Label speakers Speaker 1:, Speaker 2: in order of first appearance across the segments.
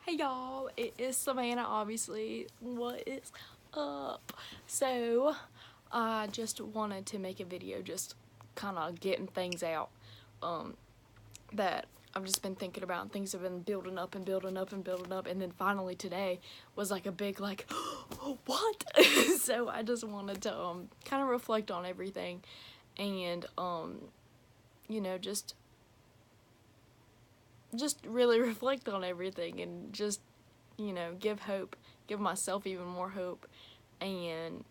Speaker 1: Hey y'all, it is Savannah, obviously. What is up? So, I just wanted to make a video just kind of getting things out that I've just been thinking about, and things have been building up and building up and building up, and then finally today was like a big like, what? So I just wanted to kind of reflect on everything and you know, just really reflect on everything and just, you know, give hope, give myself even more hope. And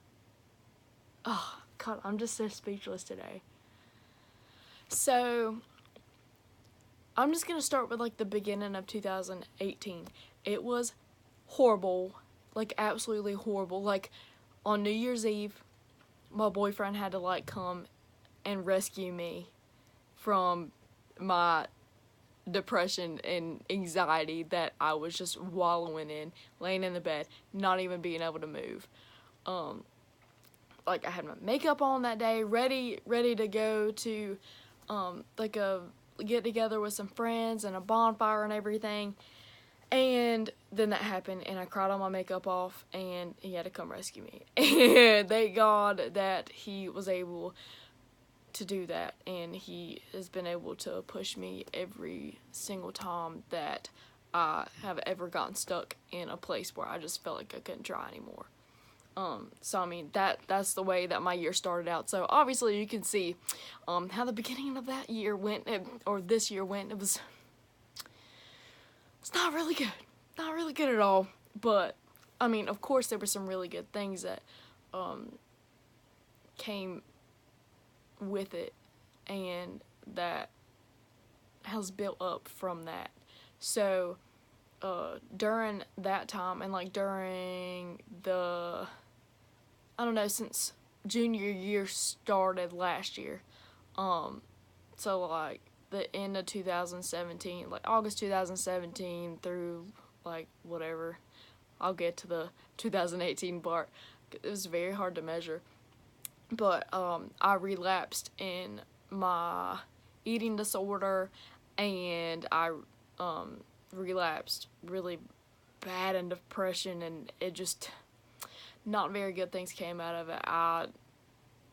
Speaker 1: oh god, I'm just so speechless today. So I'm just gonna start with like the beginning of 2018. It was horrible, like absolutely horrible. Like on New Year's Eve, my boyfriend had to like come and rescue me from my depression and anxiety that I was just wallowing in, laying in the bed, not even being able to move. Like I had my makeup on that day, ready to go to like a get together with some friends and a bonfire and everything. And then that happened, and I cried all my makeup off, and he had to come rescue me. And thank God that he was able to do that, and he has been able to push me every single time that I have ever gotten stuck in a place where I just felt like I couldn't try anymore. So I mean that's the way that my year started out. So obviously you can see how the beginning of that year went, or this year went. It's not really good at all. But I mean, of course there were some really good things that came with it, and that has built up from that. So during that time, and like during the, I don't know, since junior year started last year, so like the end of 2017, like August 2017 through like whatever, I'll get to the 2018 part. It was very hard to measure. But I relapsed in my eating disorder, and I relapsed really bad in depression, and it just, not very good things came out of it. I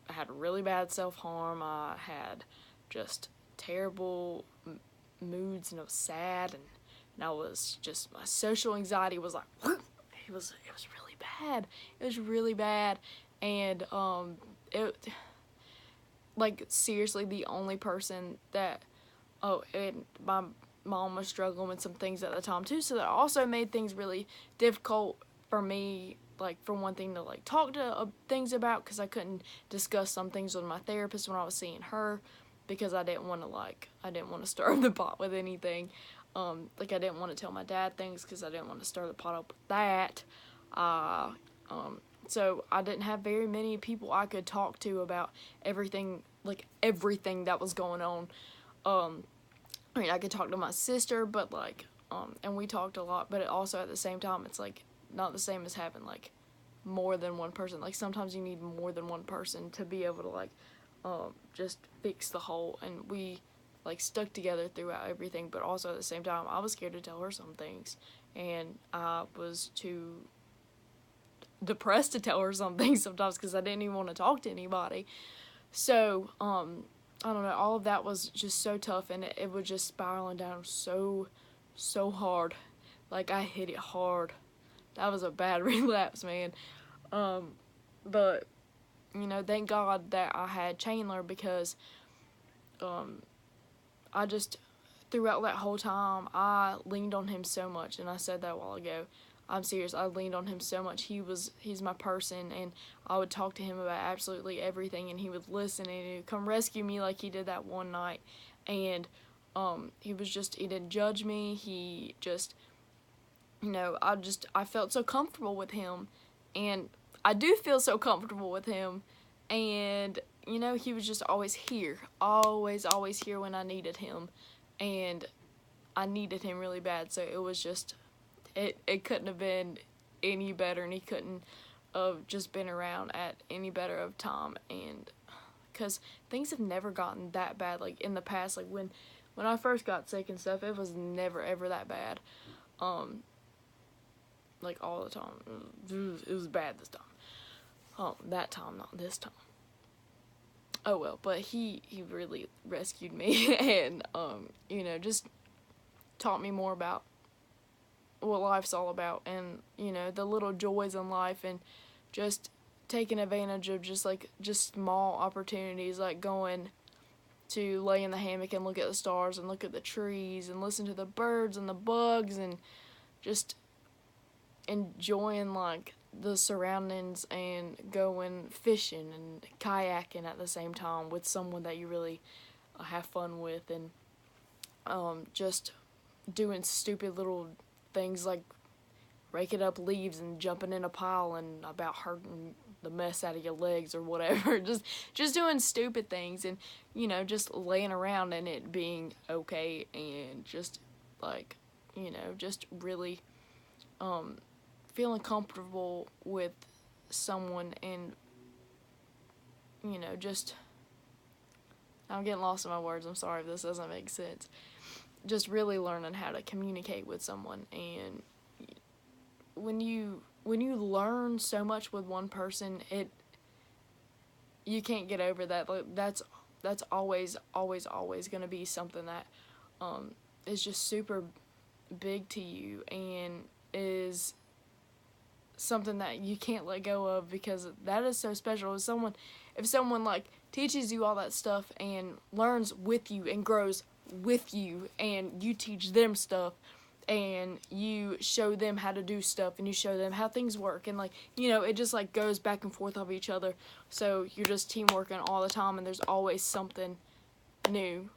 Speaker 1: had really bad self-harm. I had just terrible moods, and I was sad, and I was just, my social anxiety was like, it was really bad. It was really bad, and it, like, seriously, the only person that, and my mom was struggling with some things at the time too, so that also made things really difficult for me, like, for one thing, to like talk to things about, because I couldn't discuss some things with my therapist when I was seeing her, because I didn't want to stir the pot with anything. Like, I didn't want to tell my dad things because I didn't want to stir the pot up with that. So I didn't have very many people I could talk to about everything, like everything that was going on. I mean, I could talk to my sister, but like, and we talked a lot, but it also at the same time, it's like not the same as having like more than one person. Like, sometimes you need more than one person to be able to like, just fix the hole, and we like stuck together throughout everything, but also at the same time, I was scared to tell her some things, and I was too depressed to tell her something sometimes because I didn't even want to talk to anybody. So I don't know, all of that was just so tough, and it was just spiraling down so hard. Like, I hit it hard. That was a bad relapse, man. But you know, thank God that I had Chandler, because I just, throughout that whole time, I leaned on him so much, and I said that a while ago. I'm serious, I leaned on him so much. He's my person, and I would talk to him about absolutely everything, and he would listen, and he would come rescue me like he did that one night. And he didn't judge me. He just, you know, I felt so comfortable with him, and I do feel so comfortable with him. And you know, he was just always here, always here when I needed him, and I needed him really bad. So it was just, it couldn't have been any better, and he couldn't have just been around at any better of time. And because things have never gotten that bad, like in the past, like when I first got sick and stuff, it was never ever that bad. like, all the time. It was bad this time. That time, not this time. Oh well, but he really rescued me and, you know, just taught me more about what life's all about, and, you know, the little joys in life, and just taking advantage of just small opportunities, like going to lay in the hammock and look at the stars and look at the trees and listen to the birds and the bugs, and just enjoying, like, the surroundings, and going fishing and kayaking at the same time with someone that you really have fun with, and just doing stupid little things like raking up leaves and jumping in a pile and about hurting the mess out of your legs or whatever. just doing stupid things, and, you know, just laying around and it being okay, and just, like, you know, just really feeling comfortable with someone, and, you know, just, I'm getting lost in my words, I'm sorry if this doesn't make sense. Just really learning how to communicate with someone, and when you learn so much with one person, you can't get over that. Like, that's always going to be something that is just super big to you, and is something that you can't let go of, because that is so special. If someone like teaches you all that stuff and learns with you and grows with you, and you teach them stuff, and you show them how to do stuff, and you show them how things work, and, like, you know, it just, like, goes back and forth of each other, so you're just teamworking all the time, and there's always something new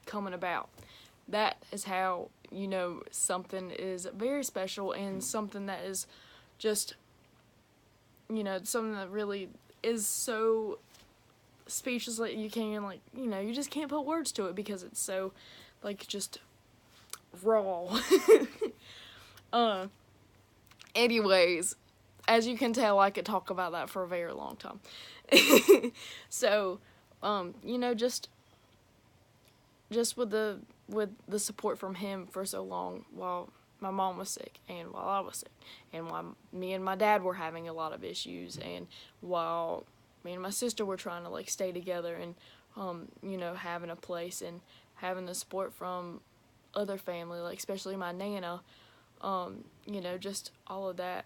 Speaker 1: coming about. That is how, you know, something is very special, and something that is just, you know, something that really is so speechless, like, you can't even, like, you know, you just can't put words to it, because it's so, like, just raw. Anyways, as you can tell, I could talk about that for a very long time. So, you know, just with the support from him for so long, while my mom was sick, and while I was sick, and while me and my dad were having a lot of issues, and while me and my sister were trying to, like, stay together, and, you know, having a place, and having the support from other family, like, especially my Nana, you know, just all of that,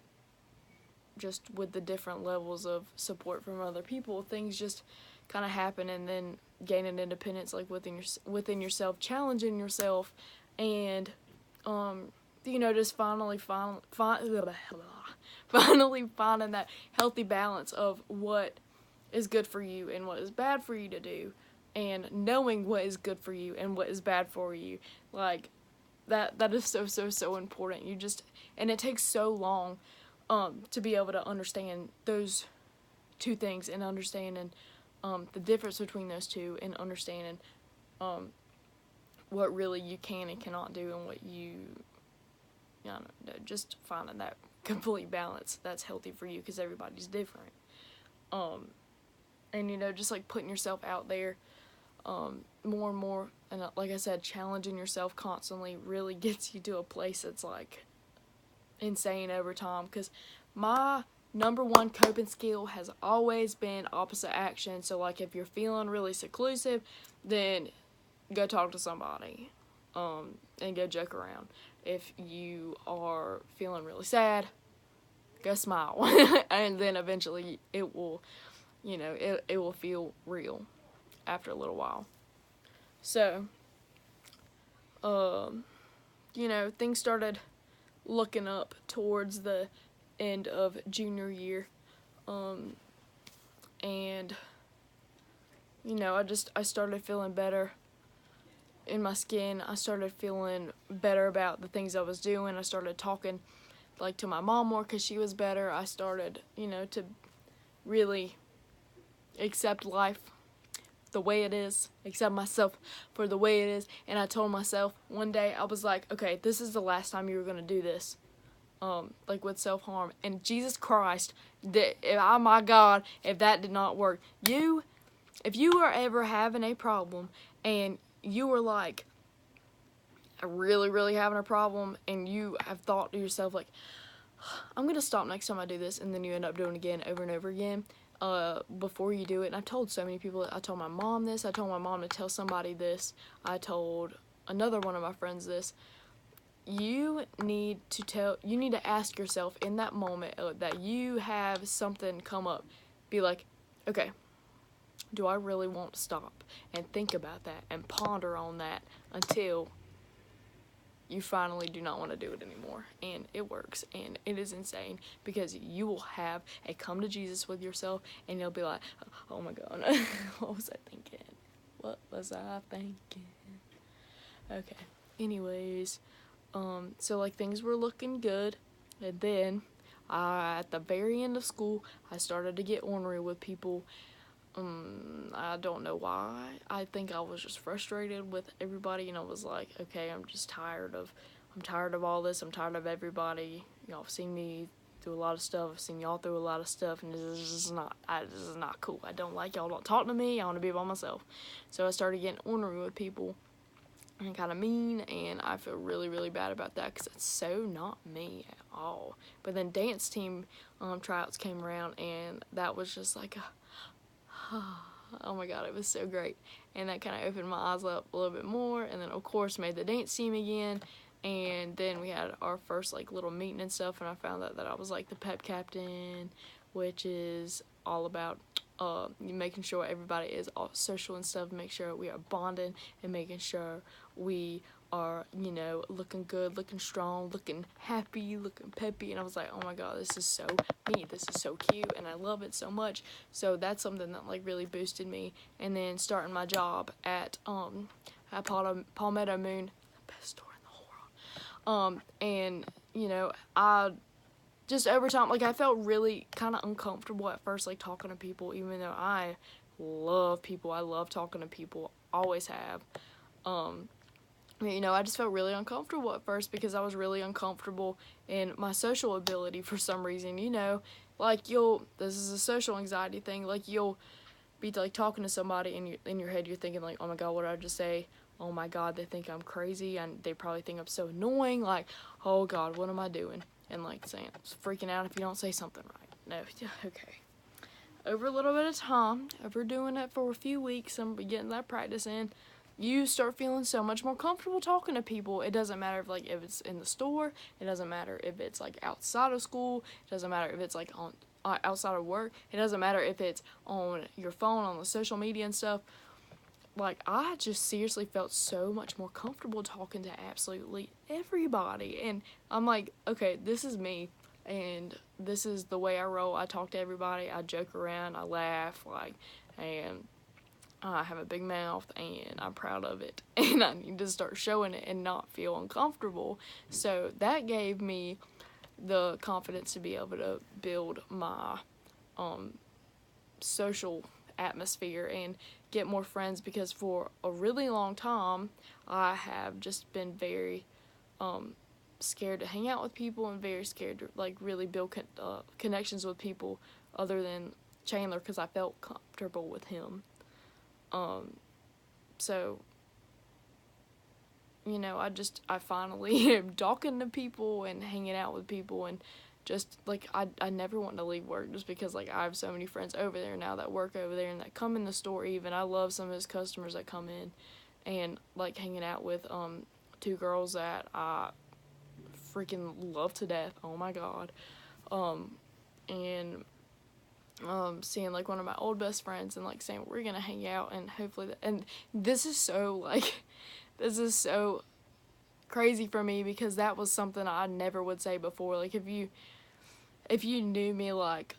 Speaker 1: just with the different levels of support from other people, things just kind of happen, and then gaining independence, like, within yourself, challenging yourself, and, you know, just finally finding that healthy balance of what is good for you and what is bad for you to do, and knowing what is good for you and what is bad for you. Like, that is so important. And it takes so long to be able to understand those two things, and understanding the difference between those two, and understanding what really you can and cannot do, and what you know, just finding that complete balance that's healthy for you, because everybody's different. And, you know, just, like, putting yourself out there more and more, and, like I said, challenging yourself constantly really gets you to a place that's, like, insane over time, because my number one coping skill has always been opposite action. So, like, if you're feeling really seclusive, then go talk to somebody, and go joke around. If you are feeling really sad, go smile, and then eventually it will, you know, it will feel real after a little while. So, you know, things started looking up towards the end of junior year, and, you know, I started feeling better in my skin. I started feeling better about the things I was doing. I started talking, like, to my mom more, because she was better. I started, you know, to really accept life the way it is, accept myself for the way it is. And I told myself one day, I was like, okay, this is the last time you were going to do this, like, with self-harm. And Jesus Christ, oh my God, if that did not work. If you are ever having a problem, and you are like, really, really having a problem, and you have thought to yourself, like, I'm going to stop next time I do this, and then you end up doing it again over and over again, before you do it. And I've told so many people, I told my mom this, I told my mom to tell somebody this, I told another one of my friends this. You need to ask yourself in that moment that you have something come up, be like, okay, do I really want to stop? And think about that and ponder on that until you finally do not want to do it anymore. And it works, and it is insane, because you will have a come to Jesus with yourself, and you'll be like, oh my God, what was I thinking? What was I thinking? Okay, anyways, so like things were looking good, and then at the very end of school, I started to get ornery with people. I don't know why. I think I was just frustrated with everybody, and I was like, okay, I'm tired of all this. I'm tired of everybody. Y'all have seen me through a lot of stuff. I've seen y'all through a lot of stuff, and this is not cool. I don't like y'all. Don't talk to me. I want to be by myself. So I started getting ornery with people and kind of mean, and I feel really, really bad about that, because it's so not me at all. But then dance team tryouts came around, and that was just like oh my God, it was so great. And that kind of opened my eyes up a little bit more, and then of course made the dance team again. And then we had our first like little meeting and stuff, and I found out that I was like the pep captain, which is all about making sure everybody is all social and stuff, make sure we are bonding, and making sure we are, looking good, looking strong, looking happy, looking peppy. And I was like, oh my God, this is so me, this is so cute, and I love it so much. So that's something that like really boosted me. And then starting my job at Palmetto Moon, the best store in the whole world. And I just over time, like, I felt really kind of uncomfortable at first, like, talking to people, even though I love people. I love talking to people, always have. I just felt really uncomfortable at first, because I was really uncomfortable in my social ability for some reason. Like, this is a social anxiety thing, like, you'll be like talking to somebody, and in your head you're thinking like, oh my God, what did I just say? Oh my God, they think I'm crazy, and they probably think I'm so annoying, like, oh God, what am I doing? And like saying, freaking out if you don't say something right. No, okay. Over a little bit of time, over doing it for a few weeks, and getting that practice in, you start feeling so much more comfortable talking to people. It doesn't matter if it's in the store. It doesn't matter if it's like outside of school. It doesn't matter if it's like on outside of work. It doesn't matter if it's on your phone, on the social media and stuff. Like, I just seriously felt so much more comfortable talking to absolutely everybody. And I'm like, okay, this is me, and this is the way I roll. I talk to everybody. I joke around. I laugh, and I have a big mouth, and I'm proud of it. And I need to start showing it and not feel uncomfortable. So that gave me the confidence to be able to build my social atmosphere and get more friends, because for a really long time I have just been very scared to hang out with people, and very scared to like really build connections with people other than Chandler, because I felt comfortable with him. So I finally am talking to people and hanging out with people, and just like I never want to leave work, just because like I have so many friends over there now that work over there and that come in the store. Even I love some of his customers that come in, and like hanging out with two girls that I freaking love to death. Oh my God. And seeing like one of my old best friends, and like saying we're gonna hang out, and hopefully and this is so crazy for me, because that was something I never would say before. Like, if you knew me like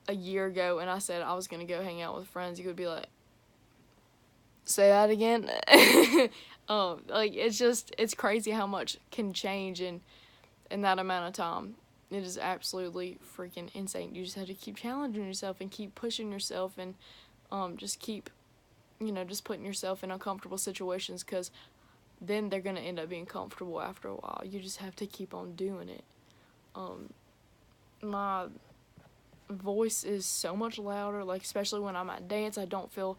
Speaker 1: a year ago and I said I was gonna go hang out with friends, you would be like, say that again. Like, it's crazy how much can change in that amount of time. It is absolutely freaking insane. You just have to keep challenging yourself and keep pushing yourself, and just keep just putting yourself in uncomfortable situations, because then they're going to end up being comfortable after a while. You just have to keep on doing it. My voice is so much louder, like, especially when I'm at dance. I don't feel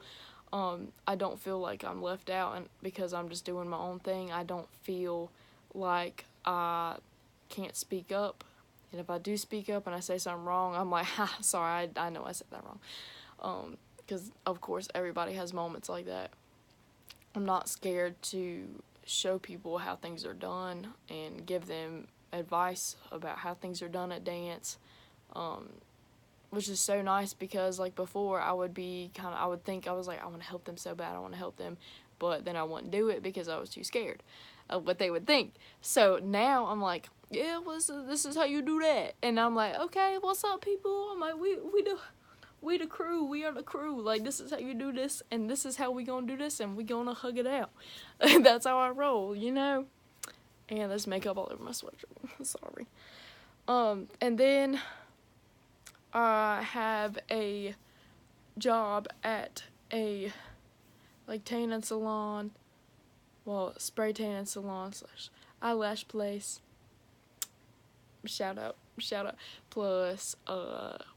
Speaker 1: I don't feel like I'm left out, and because I'm just doing my own thing, I don't feel like I can't speak up. And if I do speak up and I say something wrong, I'm like, ha, sorry, I know I said that wrong. Because, of course, everybody has moments like that. I'm not scared to show people how things are done and give them advice about how things are done at dance, which is so nice, because, like, before, I would think, I was like, I want to help them so bad, I want to help them, but then I wouldn't do it because I was too scared of what they would think. So now I'm like, yeah, this is how you do that. And I'm like, okay, what's up, people? I'm like, we the crew, we are the crew. Like, this is how you do this, and this is how we gonna do this, and we gonna hug it out. That's how I roll, you know? And there's makeup all over my sweatshirt. Sorry. And then I have a job at a, like, tanning salon, well, spray tanning salon / eyelash place. Shout out, plus,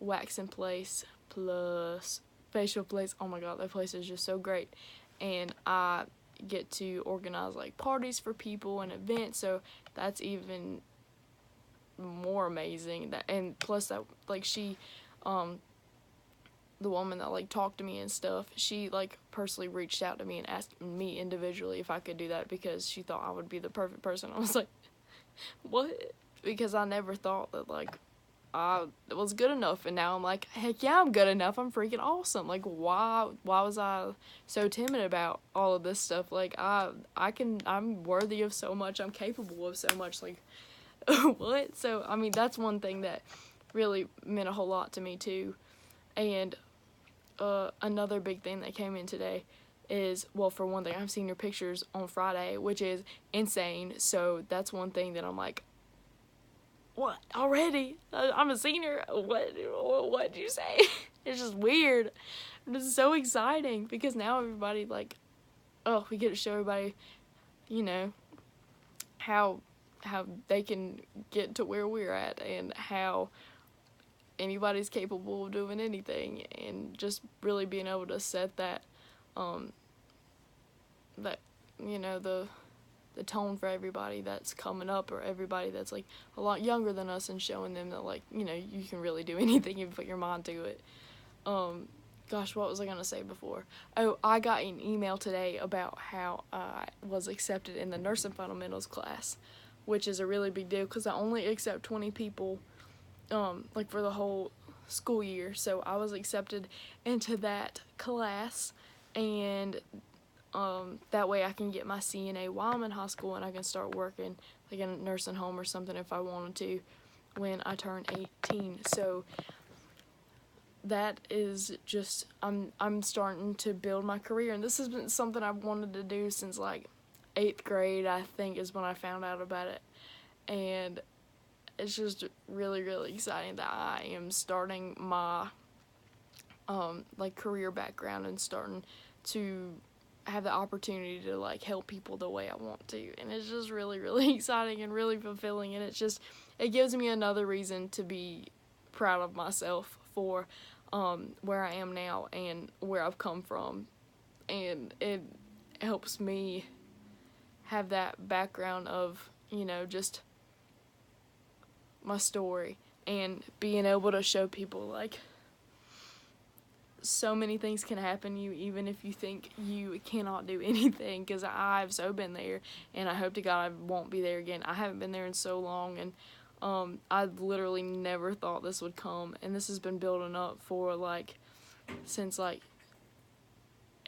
Speaker 1: waxing place, plus facial place. Oh my god, that place is just so great. And I get to organize, like, parties for people and events, so that's even more amazing. And plus that, like, she, the woman that, like, talked to me and stuff, she, like, personally reached out to me and asked me individually if I could do that, because she thought I would be the perfect person. I was like, what? Because I never thought that, like, I was good enough, and now I'm like, heck yeah, I'm good enough. I'm freaking awesome. Like, why was I so timid about all of this stuff? Like, I'm worthy of so much. I'm capable of so much. Like, what? So, I mean, that's one thing that really meant a whole lot to me too. And another big thing that came in today is, well, for one thing, I've seen your pictures on Friday, which is insane. So that's one thing that I'm like, what, already? I'm a senior? What did you say? It's just weird. It's so exciting, because now everybody, like, oh, we get to show everybody, you know, how they can get to where we're at, and how anybody's capable of doing anything, and just really being able to set that, that, you know, the tone for everybody that's coming up, or everybody that's, like, a lot younger than us, and showing them that, like, you know, you can really do anything if you put your mind to it. Gosh, what was I gonna say before? Oh, I got an email today about how I was accepted in the nursing fundamentals class, which is a really big deal, because I only accept 20 people, like, for the whole school year. So I was accepted into that class, and that way I can get my CNA while I'm in high school, and I can start working, like, in a nursing home or something if I wanted to when I turn 18. So that is just, I'm starting to build my career, and this has been something I've wanted to do since, like, 8th grade, I think, is when I found out about it. And it's just really, really exciting that I am starting my, like, career background, and starting to have the opportunity to, like, help people the way I want to. And it's just really, really exciting and really fulfilling, and it gives me another reason to be proud of myself for where I am now and where I've come from. And it helps me have that background of, you know, just my story, and being able to show people, like, so many things can happen to you even if you think you cannot do anything, because I've so been there, and I hope to God I won't be there again. I haven't been there in so long, and I literally never thought this would come, and this has been building up for, like, since, like,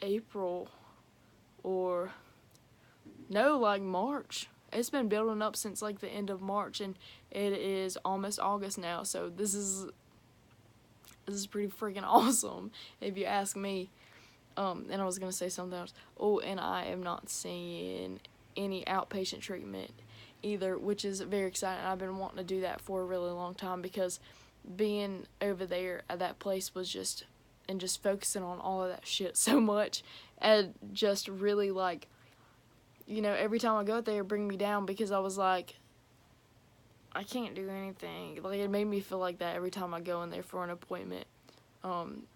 Speaker 1: April, or no, like, March. It's been building up since, like, the end of March, and it is almost August now, so this is pretty freaking awesome, if you ask me. And I was going to say something else. Oh, and I am not seeing any outpatient treatment either, which is very exciting. I've been wanting to do that for a really long time, because being over there at that place was just focusing on all of that shit so much, and just really, like, you know, every time I go out there, it bring me down, because I was like, I can't do anything. Like, it made me feel like that every time I go in there for an appointment.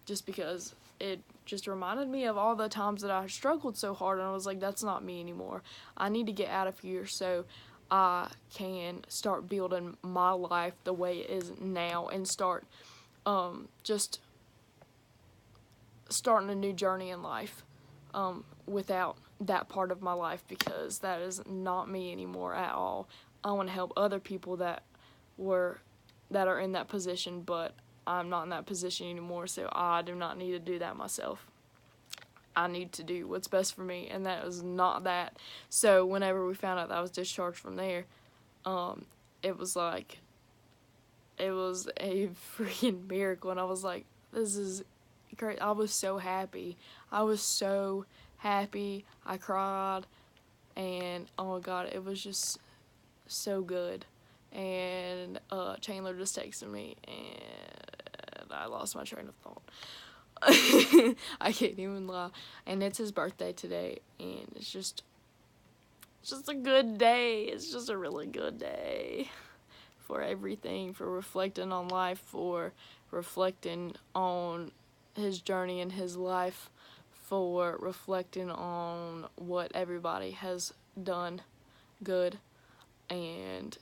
Speaker 1: just because it just reminded me of all the times that I struggled so hard, and I was like, that's not me anymore. I need to get out of here so I can start building my life the way it is now, and start just starting a new journey in life without that part of my life, because that is not me anymore at all. I want to help other people that are in that position, but I'm not in that position anymore, so I do not need to do that myself. I need to do what's best for me, and that is not that. So whenever we found out that I was discharged from there, it was like, it was a freaking miracle, and I was like, this is great. I was so happy. I was so happy. I cried, and oh my god, it was just so good. And Chandler just texted me, and I lost my train of thought. I can't even lie. And it's his birthday today, and it's just a good day. It's just a really good day for everything, for reflecting on life, for reflecting on his journey in his life, for reflecting on what everybody has done good, and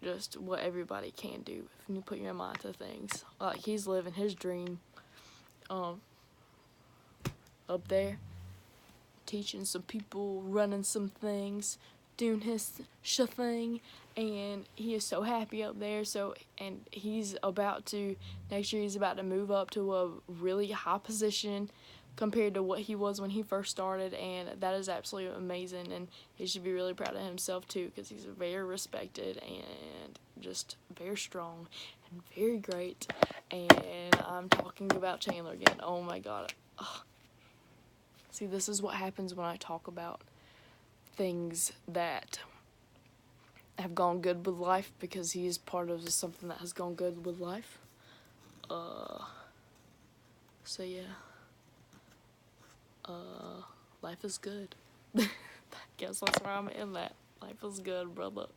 Speaker 1: just what everybody can do if you put your mind to things. Like, he's living his dream up there, teaching some people, running some things, doing his thing, and he is so happy up there. So, and he's about to, next year he's about to move up to a really high position compared to what he was when he first started, and that is absolutely amazing, and he should be really proud of himself too, because he's very respected and just very strong and very great. And I'm talking about Chandler again. Oh my god. Ugh. See, this is what happens when I talk about things that have gone good with life, because he is part of something that has gone good with life. So yeah. Life is good. I guess that's where I'm in that. Life is good, brother.